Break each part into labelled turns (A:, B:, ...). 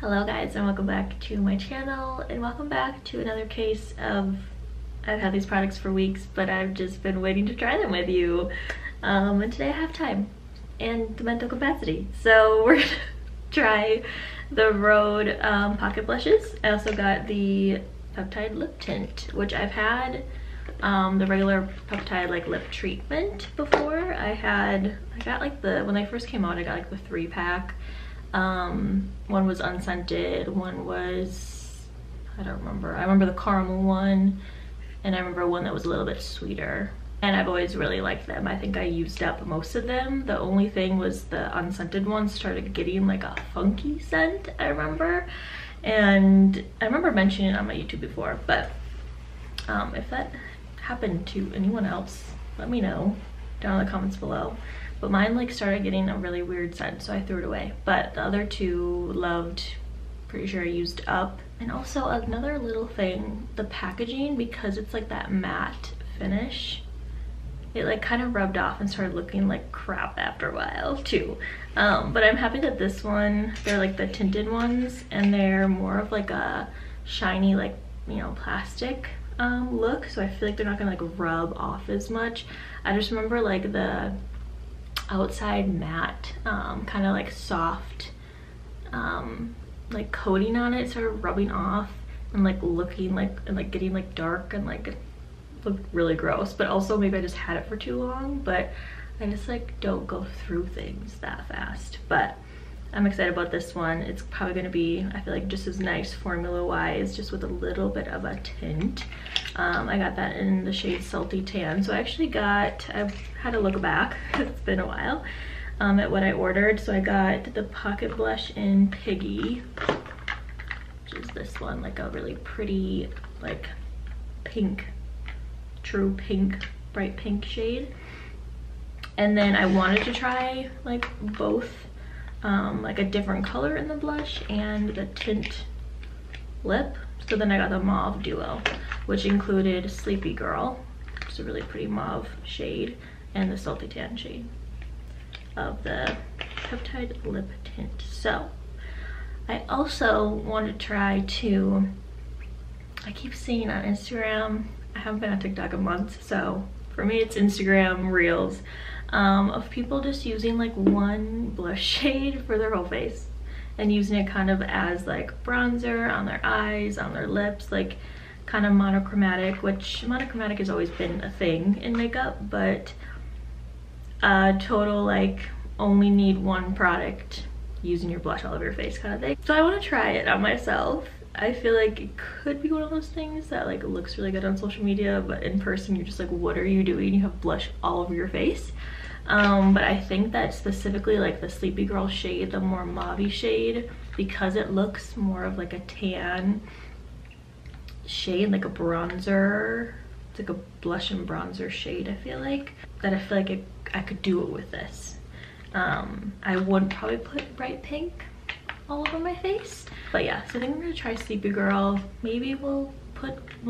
A: Hello guys, and welcome back to my channel, and welcome back to another case of I've had these products for weeks but I've just been waiting to try them with you, and today I have time and the mental capacity, so we're gonna try the Rhode pocket blushes. I also got the peptide lip tint, which I've had the regular peptide like lip treatment before. I got like when they first came out, I got like the 3-pack. One was unscented, one was, I don't remember. I remember the caramel one, and I remember one that was a little bit sweeter. And I've always really liked them. I think I used up most of them. The only thing was the unscented ones started getting like a funky scent, I remember. And I remember mentioning it on my YouTube before, but if that happened to anyone else, let me know down in the comments below. But mine like started getting a really weird scent, so I threw it away. But the other two loved, pretty sure I used up. And also another little thing, the packaging, because it's like that matte finish, it like kind of rubbed off and started looking like crap after a while too. But I'm happy that this one, they're like the tinted ones, and they're more of like a shiny, like, you know, plastic look, so I feel like they're not gonna like rub off as much. I just remember like the outside matte kind of like soft like coating on it started rubbing off and like looking like, and like getting like dark, and like it looked really gross. But also maybe I just had it for too long, but I just like don't go through things that fast. But I'm excited about this one. It's probably gonna be, I feel like, just as nice formula wise, just with a little bit of a tint. I got that in the shade Salty Tan. So I actually got, I've had to look back, it's been a while, at what I ordered. So I got the pocket blush in Piggy, which is this one, like a really pretty, like pink, true pink, bright pink shade. And then I wanted to try like both, like a different color in the blush and the tint lip. So then I got the Mauve Duo, which included Sleepy Girl, which is a really pretty mauve shade, and the Salty Tan shade of the peptide lip tint. So I also want to try to, I keep seeing on Instagram, I haven't been on TikTok in months, so for me it's Instagram Reels, of people just using like one blush shade for their whole face and using it kind of as like bronzer on their eyes, on their lips, like kind of monochromatic, which monochromatic has always been a thing in makeup, but total like only need one product using your blush all over your face kind of thing. So I want to try it on myself. I feel like it could be one of those things that like looks really good on social media, but in person you're just like, what are you doing? You have blush all over your face. But I think that specifically like the Sleepy Girl shade, the more mauve shade, because it looks more of like a tan shade, like a bronzer, it's like a blush and bronzer shade, I feel like I could do it with this. I wouldn't probably put bright pink all over my face, but yeah, so I think I'm gonna try Sleepy Girl. Maybe we'll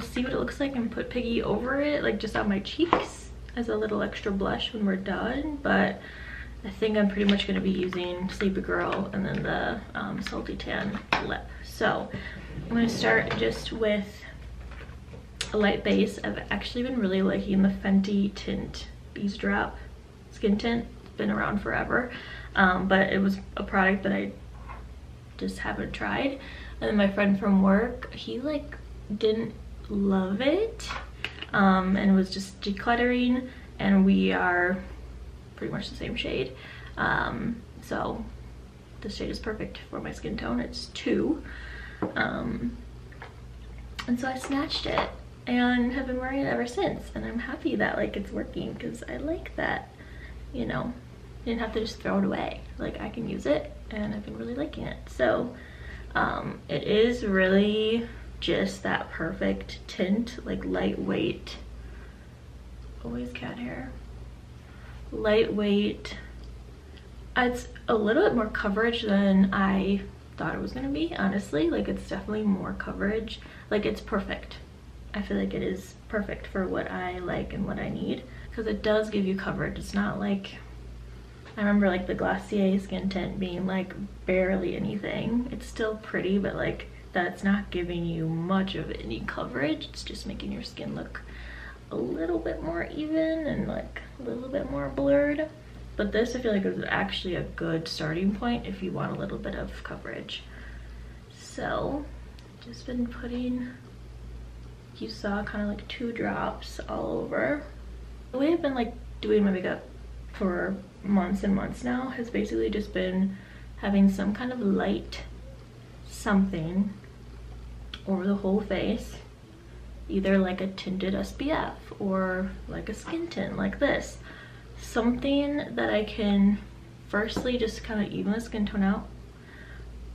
A: see what it looks like and put Piggy over it, like just on my cheeks as a little extra blush when we're done. But I think I'm pretty much gonna be using Sleepy Girl and then the Salty Tan lip. So I'm gonna start just with a light base. I've actually been really liking the Fenty tint Bees Drop skin tint. It's been around forever, but it was a product that I just haven't tried. And then my friend from work, he like didn't love it, and was just decluttering, and we are pretty much the same shade. So this shade is perfect for my skin tone. It's 2, and so I snatched it and have been wearing it ever since, and I'm happy that like it's working, because I like that, you know, you didn't have to just throw it away. Like I can use it, and I've been really liking it. So it is really just that perfect tint, like lightweight, always cat hair, lightweight. It's a little bit more coverage than I thought it was gonna be, honestly. Like it's definitely more coverage. Like it's perfect. I feel like it is perfect for what I like and what I need, because it does give you coverage. It's not like I remember like the Glacier skin tint being like barely anything. It's still pretty, but like that's not giving you much of any coverage. It's just making your skin look a little bit more even and like a little bit more blurred. But this I feel like is actually a good starting point if you want a little bit of coverage. So just been putting, you saw, kind of like 2 drops all over. The way I've been like doing my makeup for months and months now has basically just been having some kind of light something over the whole face, either like a tinted SPF or like a skin tint like this, something that I can firstly just kind of even the skin tone out,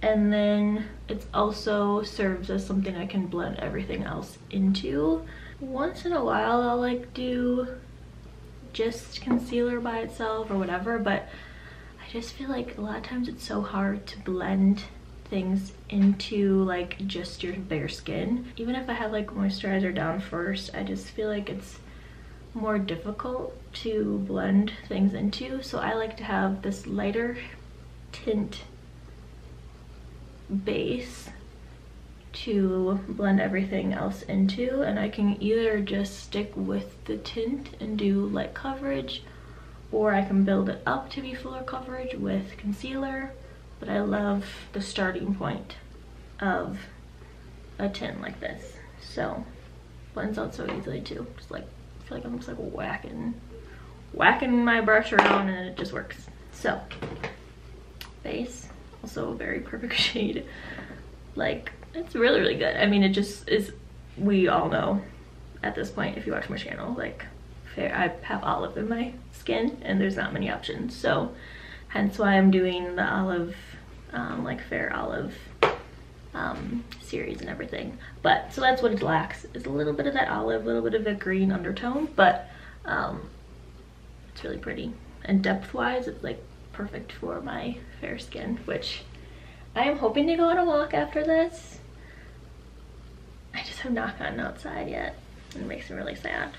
A: and then it also serves as something I can blend everything else into. Once in a while I'll like do just concealer by itself or whatever, but I just feel like a lot of times it's so hard to blend things into like just your bare skin. Even if I have like moisturizer down first, I just feel like it's more difficult to blend things into. So I like to have this lighter tint base to blend everything else into, and I can either just stick with the tint and do light coverage, or I can build it up to be fuller coverage with concealer. But I love the starting point of a tint like this, so blends out so easily too. Just like I feel like I'm just like whacking my brush around and it just works. So base, also a very perfect shade. Like, it's really, really good. I mean, it just is, we all know at this point, if you watch my channel, like, I have olive in my skin and there's not many options. So hence why I'm doing the olive, like fair olive series and everything. But, so that's what it lacks, is a little bit of that olive, a little bit of a green undertone, but it's really pretty. And depth-wise, it's like perfect for my fair skin, which I am hoping to go on a walk after this. I just have not gotten outside yet, and it makes me really sad.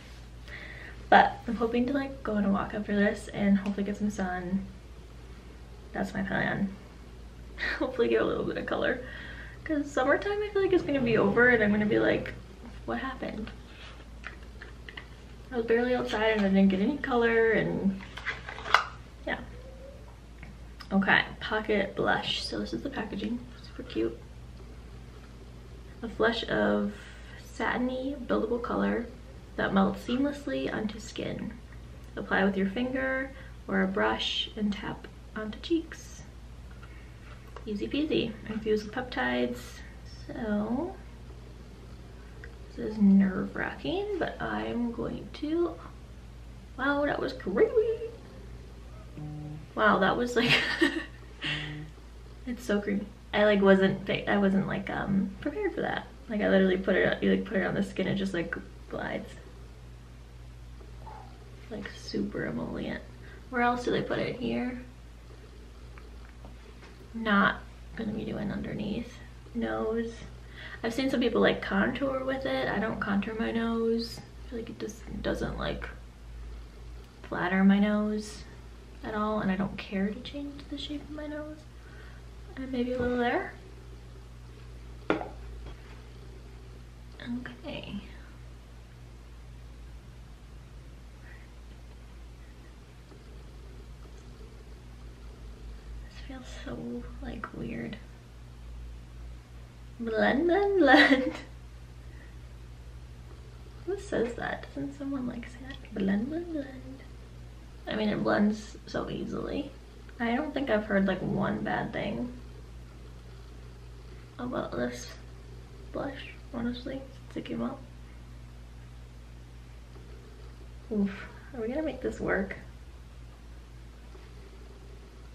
A: But I'm hoping to like go on a walk after this and hopefully get some sun. That's my plan. Hopefully get a little bit of color, because summertime I feel like it's gonna be over and I'm gonna be like, what happened? I was barely outside and I didn't get any color, and yeah. Okay, pocket blush. So this is the packaging, super cute. A flush of satiny buildable color that melts seamlessly onto skin. Apply with your finger or a brush and tap onto cheeks. Easy peasy. Infused with peptides. So this is nerve-wracking, but I'm going to, wow, that was creepy. Wow, that was like it's so creepy. I like wasn't like prepared for that. Like I literally put it, you like put it on the skin, it just like glides. Like super emollient. Where else do they put it? Here? Not gonna be doing underneath. Nose. I've seen some people like contour with it. I don't contour my nose. I feel like it just doesn't like flatter my nose at all, and I don't care to change the shape of my nose. And maybe a little there. Okay. This feels so like weird. Blend, blend, blend. Who says that? Doesn't someone like say that? Blend, blend, blend. I mean, it blends so easily. I don't think I've heard like one bad thing about this blush, honestly, since it came out. Oof, are we gonna make this work?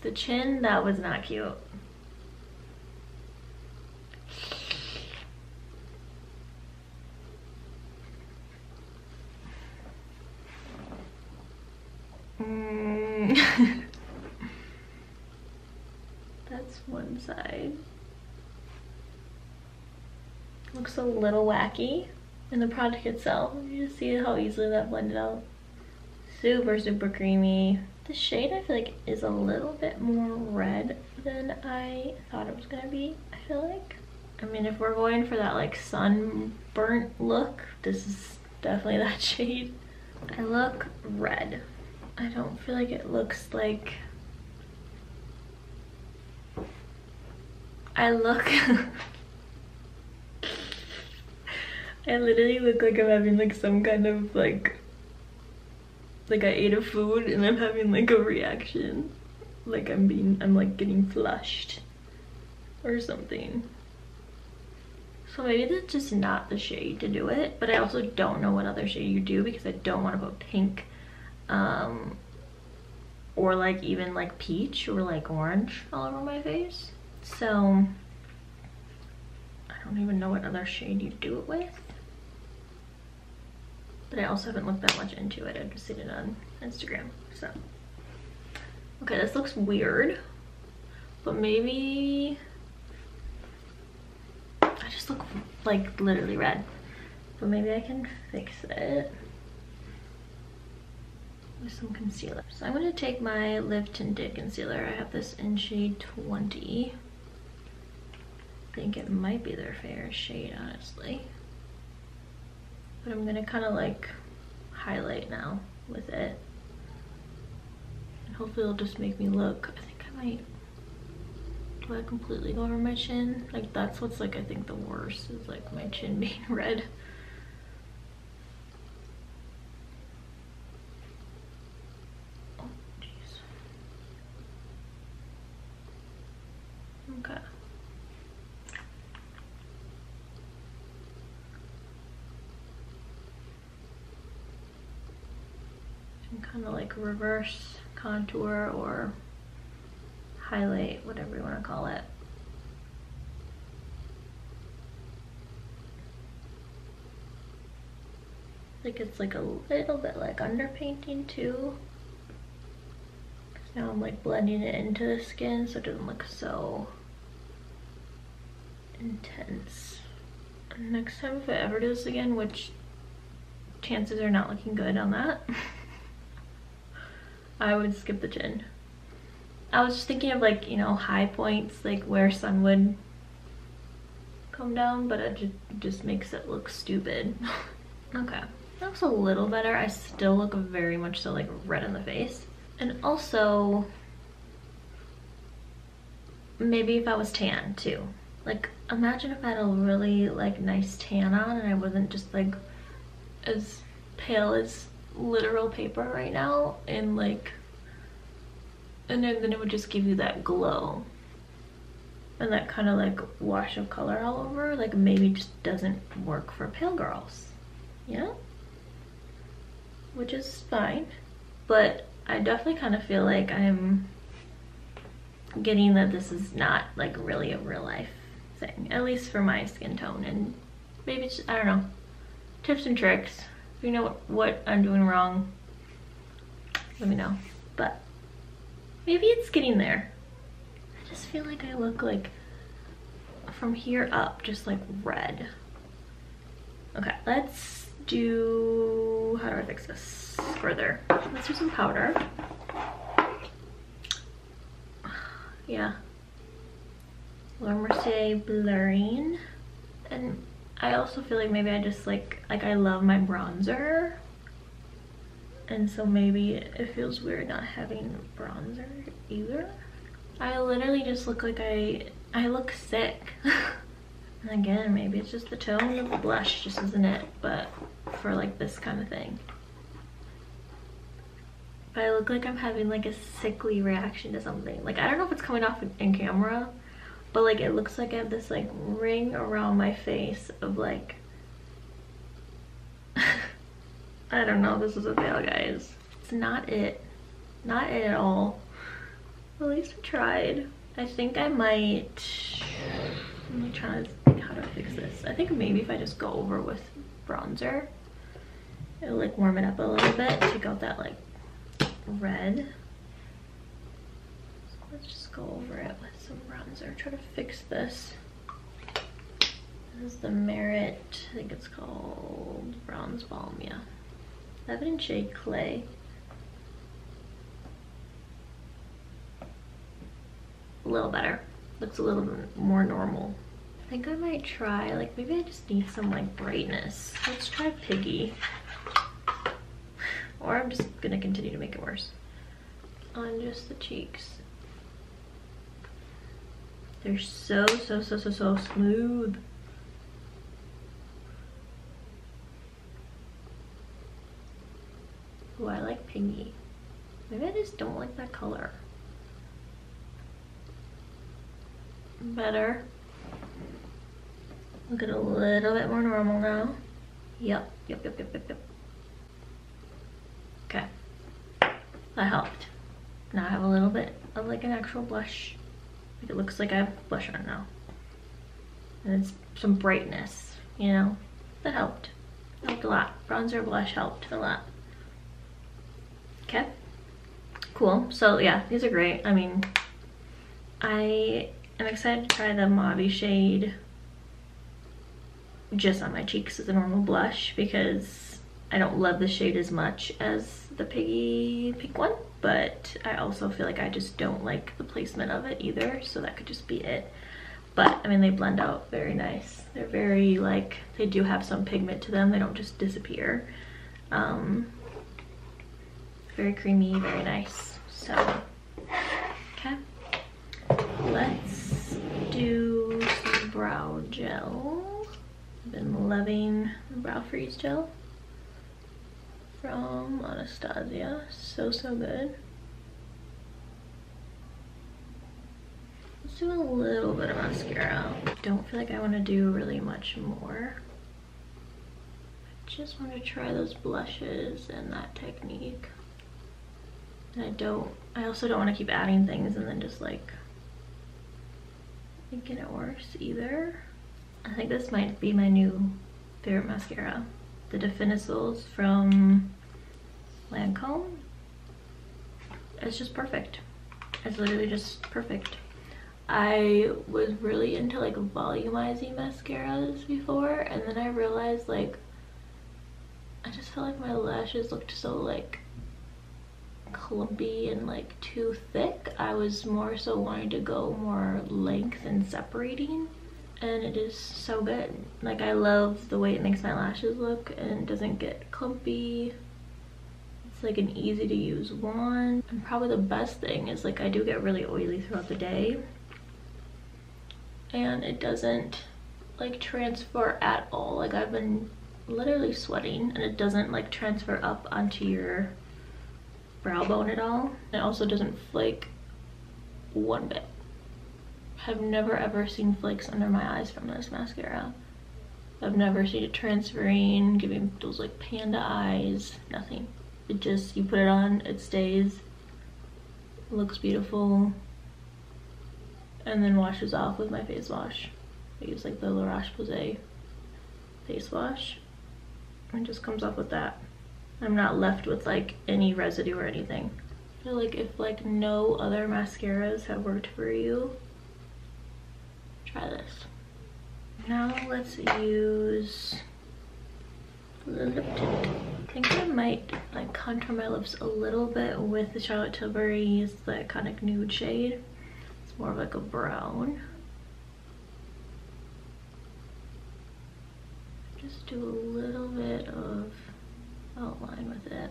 A: The chin, that was not cute. That's one side. Looks a little wacky in the product itself. You just see how easily that blended out. Super, super creamy. The shade I feel like is a little bit more red than I thought it was gonna be, I feel like. I mean, if we're going for that like sunburnt look, this is definitely that shade. I look red. I don't feel like it looks like... I look... I literally look like I'm having like some kind of like I ate a food and I'm having like a reaction. Like I'm like getting flushed or something. So maybe that's just not the shade to do it, but I also don't know what other shade you do because I don't want to put pink or like even like peach or like orange all over my face. So I don't even know what other shade you do it with. But I also haven't looked that much into it. I've just seen it on Instagram, so. Okay, this looks weird, but maybe I just look like literally red, but maybe I can fix it with some concealer. So I'm gonna take my Live Tinted concealer. I have this in shade 20. I think it might be their favorite shade, honestly. But I'm gonna kind of like highlight now with it. And hopefully it'll just make me look, I think I might, do I completely go over my chin? Like that's what's like, I think the worst is like my chin being red. Oh, jeez. Okay. Kind of like reverse contour or highlight, whatever you want to call it. Like it's like a little bit like underpainting too. Because now I'm like blending it into the skin so it doesn't look so intense. And next time if I ever do this again, which chances are not looking good on that, I would skip the chin. I was just thinking of like, you know, high points, like where sun would come down, but it just makes it look stupid. Okay, that looks a little better. I still look very much so like red in the face. And also, maybe if I was tan too. Like imagine if I had a really like nice tan on and I wasn't just like as pale as literal paper right now, and like, and then it would just give you that glow and that kind of like wash of color all over. Like maybe just doesn't work for pale girls, yeah, which is fine. But I definitely kind of feel like I'm getting that this is not like really a real life thing, at least for my skin tone. And maybe it's, I don't know, tips and tricks. If you know what I'm doing wrong, let me know. But maybe it's getting there. I just feel like I look like from here up just like red. Okay, let's do, how do I fix this further? Let's do some powder. Yeah, Laura Mercier blurring. And I also feel like maybe I just like I love my bronzer, and so maybe it feels weird not having bronzer either. I literally just look like I look sick. And again, maybe it's just the tone of the blush just isn't it, but for like this kind of thing. But I look like I'm having like a sickly reaction to something. Like I don't know if it's coming off in camera, but like it looks like I have this like ring around my face of like I don't know, this is a fail, guys. It's not it. Not it at all. At least I tried. I think I might, let me try to think how to fix this. I think maybe if I just go over with bronzer, it'll like warm it up a little bit, take out that like red. So let's just go over it with some bronzer. Try to fix this. This is the Merit, I think it's called Bronze Balm, yeah. I have it in shade Clay. a little better. Looks a little bit more normal. I think I might try, like, maybe I just need some like brightness. Let's try Piggy. Or I'm just gonna continue to make it worse. On just the cheeks. They're so smooth. Oh, I like Piggy. Maybe I just don't like that color. Better. Look at a little bit more normal now. Yep. Okay. That helped. Now I have a little bit of like an actual blush. Like it looks like I have blush on now. And it's some brightness, you know? That helped. Helped a lot. Bronzer, blush helped a lot. Okay. Cool. So yeah, these are great. I mean, I am excited to try the Mauve shade just on my cheeks as a normal blush because I don't love the shade as much as the Piggy pink one, but I also feel like I just don't like the placement of it either, so that could just be it. But I mean, they blend out very nice. They're very like, they do have some pigment to them, they don't just disappear. Very creamy, very nice. So okay, let's do some brow gel. I've been loving the Brow Freeze gel from Anastasia. So good. Let's do a little bit of mascara. Don't feel like I want to do really much more. I just want to try those blushes and that technique. And I also don't want to keep adding things and then just like making it worse either. I think this might be my new favorite mascara. The Definicils from Lancome. It's just perfect. It's literally just perfect. I was really into like volumizing mascaras before, and then I realized like I just felt like my lashes looked so like clumpy and like too thick. I was more so wanting to go more length and separating, and it is so good. Like I love the way it makes my lashes look and it doesn't get clumpy. It's like an easy to use wand. And probably the best thing is like I do get really oily throughout the day and it doesn't like transfer at all. Like I've been literally sweating and it doesn't like transfer up onto your brow bone at all. It also doesn't flake one bit. I've never ever seen flakes under my eyes from this mascara. I've never seen it transferring, giving those like panda eyes, nothing. It just, you put it on, it stays, it looks beautiful, and then washes off with my face wash. I use like the La Roche-Posay face wash, and it just comes off with that. I'm not left with like any residue or anything. I feel like if like no other mascaras have worked for you, try this. Now let's use lip tint. I think I might like contour my lips a little bit with the Charlotte Tilbury's the iconic nude shade. It's more of like a brown. Just do a little bit of outline with it.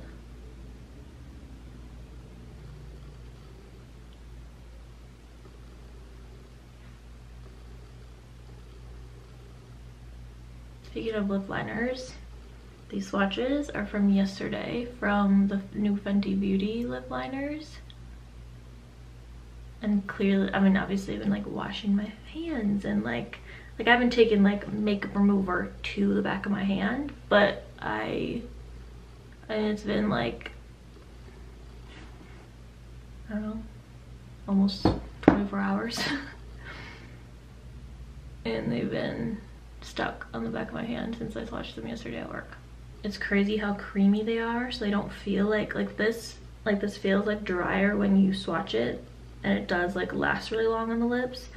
A: Speaking of lip liners, these swatches are from yesterday from the new Fenty Beauty lip liners. And clearly, I mean, obviously I've been like washing my hands and like I haven't taken like makeup remover to the back of my hand, but and it's been like, I don't know, almost 24 hours. And they've been stuck on the back of my hand since I swatched them yesterday at work. It's crazy how creamy they are, so they don't feel like this feels like drier when you swatch it, and it does like last really long on the lips.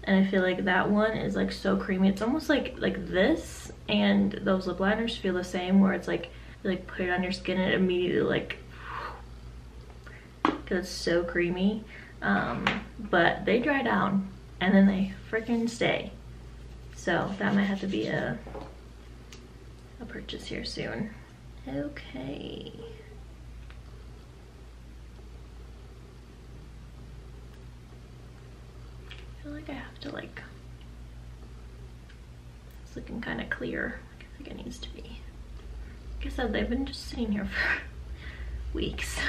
A: And I feel like that one is like so creamy. It's almost like this, and those lip liners feel the same, where it's like you like put it on your skin and it immediately like, because it's so creamy. but they dry down and then they freaking stay. So that might have to be a purchase here soon. Okay. I feel like I have to like, it's looking kind of clear. I think it needs to be. Like I said, they've been just sitting here for weeks.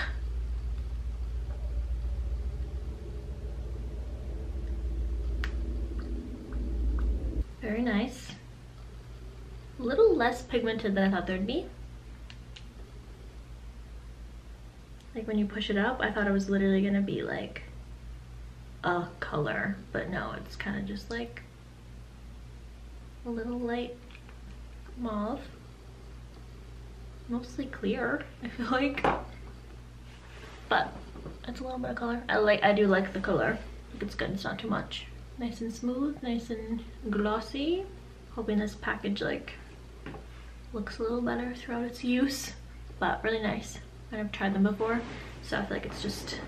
A: Very nice. A little less pigmented than I thought there'd be. Like when you push it up, I thought it was literally gonna be like a color, but no, it's kind of just like a little light mauve. Mostly clear, I feel like. But it's a little bit of color. I do like the color. It's good, it's not too much. Nice and smooth, nice and glossy. Hoping this package like looks a little better throughout its use, but really nice. I've tried them before, so I feel like it's just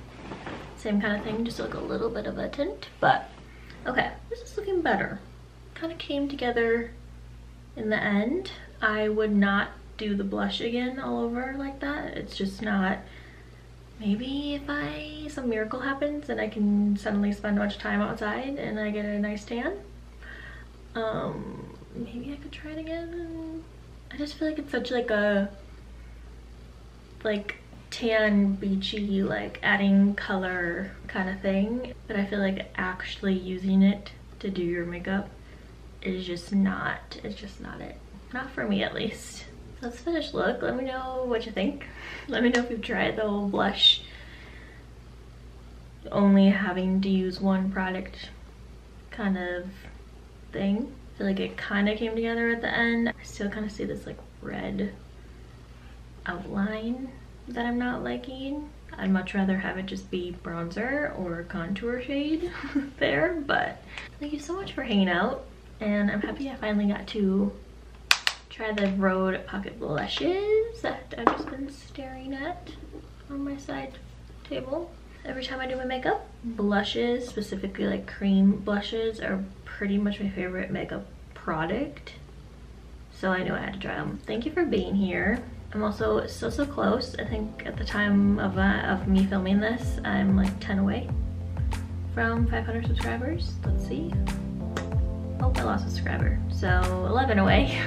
A: same kind of thing, just like a little bit of a tint. But okay, this is looking better. Kind of came together in the end. I would not do the blush again all over like that. It's just not. Maybe if some miracle happens and I can suddenly spend much time outside and I get a nice tan, maybe I could try it again. I just feel like it's such like a tan beachy, like adding color kind of thing, but I feel like actually using it to do your makeup is just not, it's just not it. Not for me at least. Let's finish look. Let me know what you think. Let me know if you've tried the whole blush only having to use one product kind of thing. I feel like it kind of came together at the end. I still kind of see this like red outline that I'm not liking. I'd much rather have it just be bronzer or contour shade there, but thank you so much for hanging out, and I'm happy I finally got to try the Rhode pocket blushes that I've just been staring at on my side table. Every time I do my makeup, blushes, specifically like cream blushes, are pretty much my favorite makeup product. So I knew I had to try them. Thank you for being here. I'm also so close. I think at the time of me filming this, I'm like 10 away from 500 subscribers. Let's see. Oh, I lost a subscriber. So 11 away.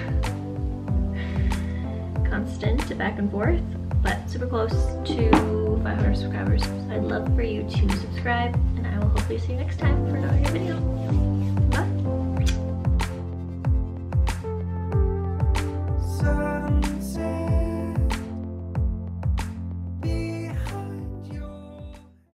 A: Constant back and forth, but super close to 500 subscribers. So I'd love for you to subscribe, and I will hopefully see you next time for another video.